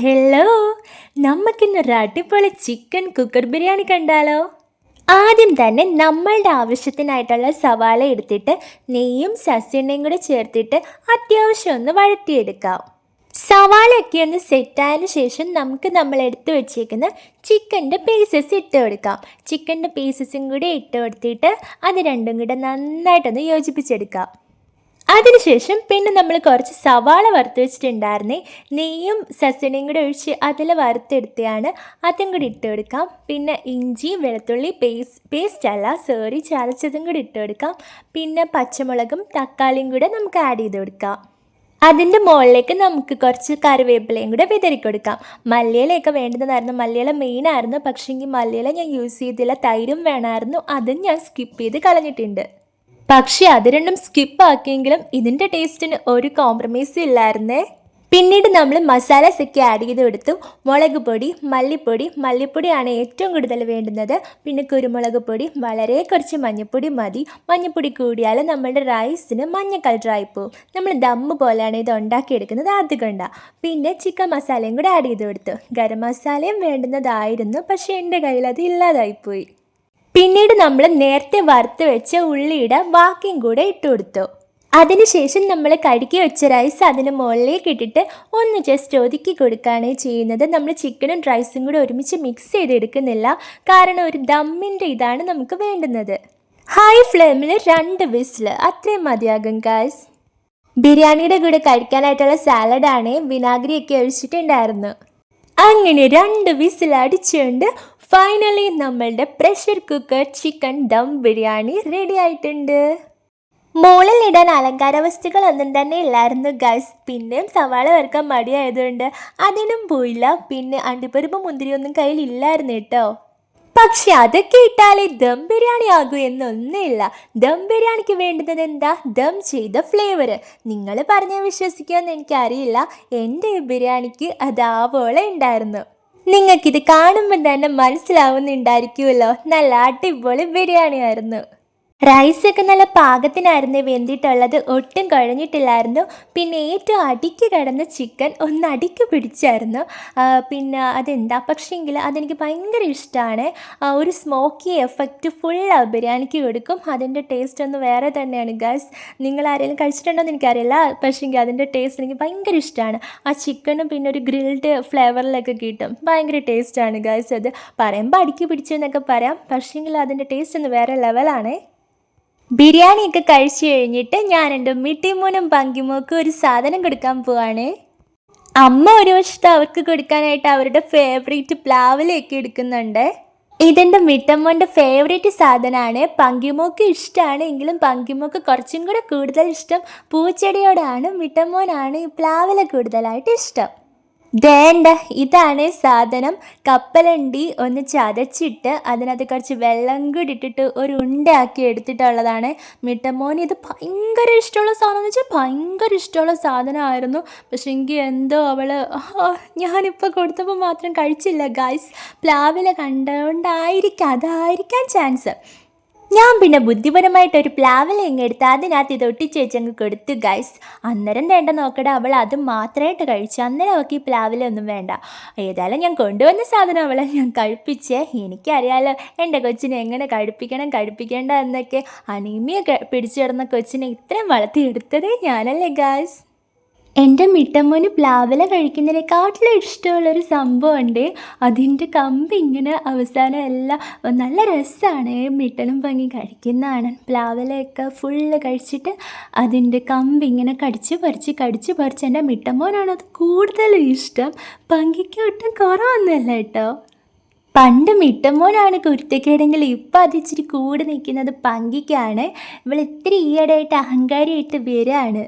Hello, നമുക്കിന്നൊരു അടിപൊളി chicken cooker biryani കണ്ടാലോ? ആദ്യം തന്നെ നമ്മളുടെ ആവശ്യത്തിനായിട്ടുള്ള സവാള എടുത്തിട്ട് നെയ്യും സസ്യണ്ണയും കൂടെ ചേർത്തിട്ട് അത്യാവശ്യം ഒന്ന് വഴറ്റിയെടുക്കാം. സവാളയൊക്കെ ഒന്ന് സെറ്റായതിനു ശേഷം നമുക്ക് നമ്മൾ എടുത്തു വെച്ചേക്കുന്ന ചിക്കൻ്റെ പീസസ് ഇട്ട് കൊടുക്കാം. ചിക്കൻ്റെ പീസസും കൂടി ഇട്ട് കൊടുത്തിട്ട് അത് രണ്ടും കൂടെ നന്നായിട്ടൊന്ന് യോജിപ്പിച്ചെടുക്കാം. അതിനുശേഷം പിന്നെ നമ്മൾ കുറച്ച് സവാള വറുത്ത് വെച്ചിട്ടുണ്ടായിരുന്നേ, നെയ്യും സസണയും കൂടി ഒഴിച്ച് അതിൽ വറുത്തെടുത്തതാണ്, അതും കൂടി ഇട്ട് കൊടുക്കാം. പിന്നെ ഇഞ്ചി വെളുത്തുള്ളി പേസ്റ്റ് അല്ല ചതച്ചതും കൂടി ഇട്ട് കൊടുക്കാം. പിന്നെ പച്ചമുളകും തക്കാളിയും കൂടെ നമുക്ക് ആഡ് ചെയ്ത് കൊടുക്കാം. അതിൻ്റെ മുകളിലേക്ക് നമുക്ക് കുറച്ച് കറിവേപ്പിലയും കൂടെ വിതറി കൊടുക്കാം. മല്ലിയിലയൊക്കെ വേണ്ടതായിരുന്നു, മല്ലിയില മെയിനായിരുന്നു. പക്ഷേങ്കിൽ മല്ലിയില ഞാൻ യൂസ് ചെയ്തില്ല, തൈരും വേണമായിരുന്നു, അതും ഞാൻ സ്കിപ്പ് ചെയ്ത് കളഞ്ഞിട്ടുണ്ട്. പക്ഷേ അത് രണ്ടും സ്കിപ്പാക്കിയെങ്കിലും ഇതിൻ്റെ ടേസ്റ്റിന് ഒരു കോംപ്രമൈസും ഇല്ലായിരുന്നേ. പിന്നീട് നമ്മൾ മസാലസൊക്കെ ആഡ് ചെയ്ത് കൊടുത്തു. മുളക് പൊടി, മല്ലിപ്പൊടിയാണ് ഏറ്റവും കൂടുതൽ വേണ്ടുന്നത്. പിന്നെ കുരുമുളക് പൊടി, വളരെ കുറച്ച് മഞ്ഞൾപ്പൊടി മതി. മഞ്ഞൾപ്പൊടി കൂടിയാൽ നമ്മളുടെ റൈസിന് മഞ്ഞ കളറായിപ്പോവും. നമ്മൾ ദമ്മ് പോലെയാണ് ഇത് ഉണ്ടാക്കിയെടുക്കുന്നത്, അതുകൊണ്ടാണ്. പിന്നെ ചിക്കൻ മസാലയും കൂടെ ആഡ് ചെയ്ത് കൊടുത്തു. ഗരം മസാലയും വേണ്ടുന്നതായിരുന്നു, പക്ഷേ എൻ്റെ കയ്യിൽ അത് ഇല്ലാതായിപ്പോയി. പിന്നീട് നമ്മൾ നേരത്തെ വറുത്ത് വെച്ച ഉള്ളിയുടെ ബാക്കിയും കൂടെ ഇട്ട് കൊടുത്തു. അതിനുശേഷം നമ്മൾ കഴുകി വെച്ച റൈസ് അതിന് മുകളിലേക്ക് ഇട്ടിട്ട് ഒന്ന് ജസ്റ്റ് ഒതുക്കി കൊടുക്കുകയാണ് ചെയ്യുന്നത്. നമ്മൾ ചിക്കനും റൈസും കൂടെ ഒരുമിച്ച് മിക്സ് ചെയ്തെടുക്കുന്നില്ല, കാരണം ഒരു ദമ്മിൻ്റെ ഇതാണ് നമുക്ക് വേണ്ടുന്നത്. ഹൈ ഫ്ലെയിമിൽ 2 വിസിൽ അത്രയും മതിയാകും ഗൈസ്. ബിരിയാണിയുടെ കൂടെ കഴിക്കാനായിട്ടുള്ള സാലഡാണ്, വിനാഗിരിയൊക്കെ ഒഴിച്ചിട്ടുണ്ടായിരുന്നു. അങ്ങനെ 2 വിസിൽ അടിച്ചുകൊണ്ട് ഫൈനലി നമ്മളുടെ pressure cooker chicken dum biryani ready ആയിട്ടുണ്ട്. മുകളിൽ ഇടാൻ അലങ്കാര വസ്തുക്കളൊന്നും തന്നെ ഇല്ലായിരുന്നു ഗൈസ്. പിന്നെയും സവാള വറുക്കാൻ മടിയായതുകൊണ്ട് അതിനും പോയില്ല. പിന്നെ അണ്ടിപ്പരിപ്പ് മുന്തിരിയൊന്നും കയ്യിലില്ലായിരുന്നു കേട്ടോ. പക്ഷെ അതൊക്കെ ഇട്ടാലേ ദം ബിരിയാണി ആകൂ എന്നൊന്നുമില്ല. ദം ബിരിയാണിക്ക് വേണ്ടുന്നത് എന്താ? ദം ചെയ്ത ഫ്ലേവർ. നിങ്ങൾ പറഞ്ഞാൽ വിശ്വസിക്കുമെന്ന് എനിക്കറിയില്ല, എൻ്റെ ഈ ബിരിയാണിക്ക് അതാവോളം ഉണ്ടായിരുന്നു. നിങ്ങൾക്കിത് കാണുമ്പോൾ തന്നെ മനസ്സിലാവുന്നുണ്ടായിരിക്കുമല്ലോ, നല്ല അടിപൊളി ബിരിയാണി ആയിരുന്നു. റൈസൊക്കെ നല്ല പാകത്തിനായിരുന്നു വെന്തിട്ടുള്ളത്, ഒട്ടും കുഴഞ്ഞിട്ടില്ലായിരുന്നു. പിന്നെ ഏറ്റവും അടിക്ക് കിടന്ന ചിക്കൻ ഒന്ന് അടിക്ക് പിടിച്ചായിരുന്നു. പിന്നെ അതെന്താ പക്ഷേങ്കിൽ അതെനിക്ക് ഭയങ്കര ഇഷ്ടമാണ്. ഒരു സ്മോക്കി എഫക്റ്റ് ഫുൾ ബിരിയാണിക്ക് കൊടുക്കും. അതിൻ്റെ ടേസ്റ്റ് ഒന്ന് വേറെ തന്നെയാണ് ഗൈസ്. നിങ്ങൾ ആരെങ്കിലും കഴിച്ചിട്ടുണ്ടോ എന്ന് എനിക്കറിയില്ല, പക്ഷേങ്കിൽ അതിൻ്റെ ടേസ്റ്റ് എനിക്ക് ഭയങ്കര ഇഷ്ടമാണ്. ആ ചിക്കനും പിന്നെ ഒരു ഗ്രിൽഡ് ഫ്ലേവറിലൊക്കെ കിട്ടും, ഭയങ്കര ടേസ്റ്റാണ് ഗൈസ്. അത് പറയുമ്പോൾ അടിക്ക് പിടിച്ചു എന്നൊക്കെ പറയാം, പക്ഷേങ്കിൽ അതിൻ്റെ ടേസ്റ്റ് ഒന്ന് വേറെ ലെവലാണേ. ബിരിയാണിയൊക്കെ കഴിച്ചു കഴിഞ്ഞിട്ട് ഞാൻ എൻ്റെ മിട്ടിമോനും പങ്കിമോക്കും ഒരു സാധനം കൊടുക്കാൻ പോവാണ്. അമ്മ ഒരു വശത്ത് അവർക്ക് കൊടുക്കാനായിട്ട് അവരുടെ ഫേവറേറ്റ് പ്ലാവിലൊക്കെ എടുക്കുന്നുണ്ട്. ഇതെൻ്റെ മിട്ടമ്മോൻ്റെ ഫേവറേറ്റ് സാധനമാണ്. പങ്കിമോക്ക് ഇഷ്ടമാണ്, എങ്കിലും പങ്കിമോക്ക് കുറച്ചും കൂടെ കൂടുതൽ ഇഷ്ടം പൂച്ചെടിയോടാണ്. മിട്ടമ്മോനാണ് ഈ പ്ലാവില കൂടുതലായിട്ട് ഇഷ്ടം. വേണ്ട, ഇതാണ് സാധനം. കപ്പലണ്ടി ഒന്ന് ചതച്ചിട്ട് അതിനകത്ത് കുറച്ച് വെള്ളം കൂടി ഇട്ടിട്ട് ഒരു ഉണ്ടയാക്കി എടുത്തിട്ടുള്ളതാണ്. മിട്ടമോന് ഇത് ഭയങ്കര ഇഷ്ടമുള്ള സാധനം എന്ന് വെച്ചാൽ ഭയങ്കര ഇഷ്ടമുള്ള സാധനമായിരുന്നു. പക്ഷെ എങ്കിൽ എന്തോ ഞാനിപ്പോൾ കൊടുത്തപ്പോൾ മാത്രം കഴിച്ചില്ല ഗൈസ്. പ്ലാവില കണ്ടുകൊണ്ടായിരിക്കാം, അതായിരിക്കാൻ ചാൻസ്. ഞാൻ പിന്നെ ബുദ്ധിപരമായിട്ടൊരു പ്ലാവില എടുത്ത് അതിനകത്ത് ഇത് ഒട്ടിച്ച് വെച്ചങ്ങ് കൊടുത്തു ഗൈസ്. അന്നേരം വേണ്ട നോക്കട, അവൾ അത് മാത്രമായിട്ട് കഴിച്ചു. അന്നേരം അവൾക്ക് ഈ പ്ലാവില ഒന്നും വേണ്ട. ഏതായാലും ഞാൻ കൊണ്ടുവന്ന സാധനം അവളെ ഞാൻ കഴിപ്പിച്ചേ. എനിക്കറിയാലോ എൻ്റെ കൊച്ചിനെ എങ്ങനെ കഴിപ്പിക്കേണ്ട എന്നൊക്കെ. അനീമിയ പിടിച്ചു കിടന്ന കൊച്ചിനെ ഇത്രയും വളർത്തിയെടുത്തതേ ഞാനല്ലേ ഗൈസ്. എൻ്റെ മിട്ടമ്മോന് പ്ലാവില കഴിക്കുന്നതിനെക്കാട്ടിലും ഇഷ്ടമുള്ളൊരു സംഭവമുണ്ട്. അതിൻ്റെ കമ്പ് ഇങ്ങനെ അവസാനം എല്ലാം നല്ല രസമാണ്. മിട്ടനും പങ്ങി കഴിക്കുന്നതാണ്. പ്ലാവിലയൊക്കെ ഫുള്ള് കഴിച്ചിട്ട് അതിൻ്റെ കമ്പ് ഇങ്ങനെ കടിച്ച് പറിച്ച് എൻ്റെ മിട്ടമ്മോനാണ് അത് കൂടുതലും ഇഷ്ടം. പങ്കിക്ക് ഒട്ടും കുറവൊന്നുമല്ല കേട്ടോ. പണ്ട് മിട്ടമ്മോനാണ് കുരുത്തക്കേടെങ്കിൽ ഇപ്പം അതിച്ചിരി കൂടെ നിൽക്കുന്നത് പങ്കിക്കാണ്. ഇവൾ ഇത്തിരി ഈയിടെയായിട്ട് അഹങ്കാരിയായിട്ട് വരികയാണ്.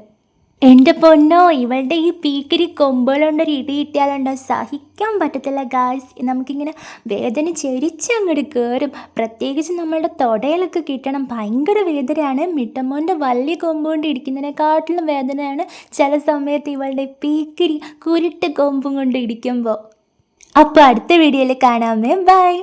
എൻ്റെ പൊന്നോ, ഇവളുടെ ഈ പീക്കിരി കൊമ്പുകളുണ്ടൊരു ഇടി കിട്ടിയാലുണ്ടോ സഹിക്കാൻ പറ്റത്തില്ല ഗായ്സ്. നമുക്കിങ്ങനെ വേദന ചെരിച്ച് അങ്ങോട്ട് കയറും. പ്രത്യേകിച്ച് നമ്മളുടെ തൊടയിലൊക്കെ കിട്ടണം, ഭയങ്കര വേദനയാണ്. മിട്ടമ്മോൻ്റെ വലിയ കൊമ്പുകൊണ്ട് ഇടിക്കുന്നതിനെക്കാട്ടിലും വേദനയാണ് ചില സമയത്ത് ഇവളുടെ പീക്കിരി കുരുട്ട് കൊമ്പും കൊണ്ട് ഇടിക്കുമ്പോൾ. അപ്പോൾ അടുത്ത വീഡിയോയിൽ കാണാമേ, ബൈ.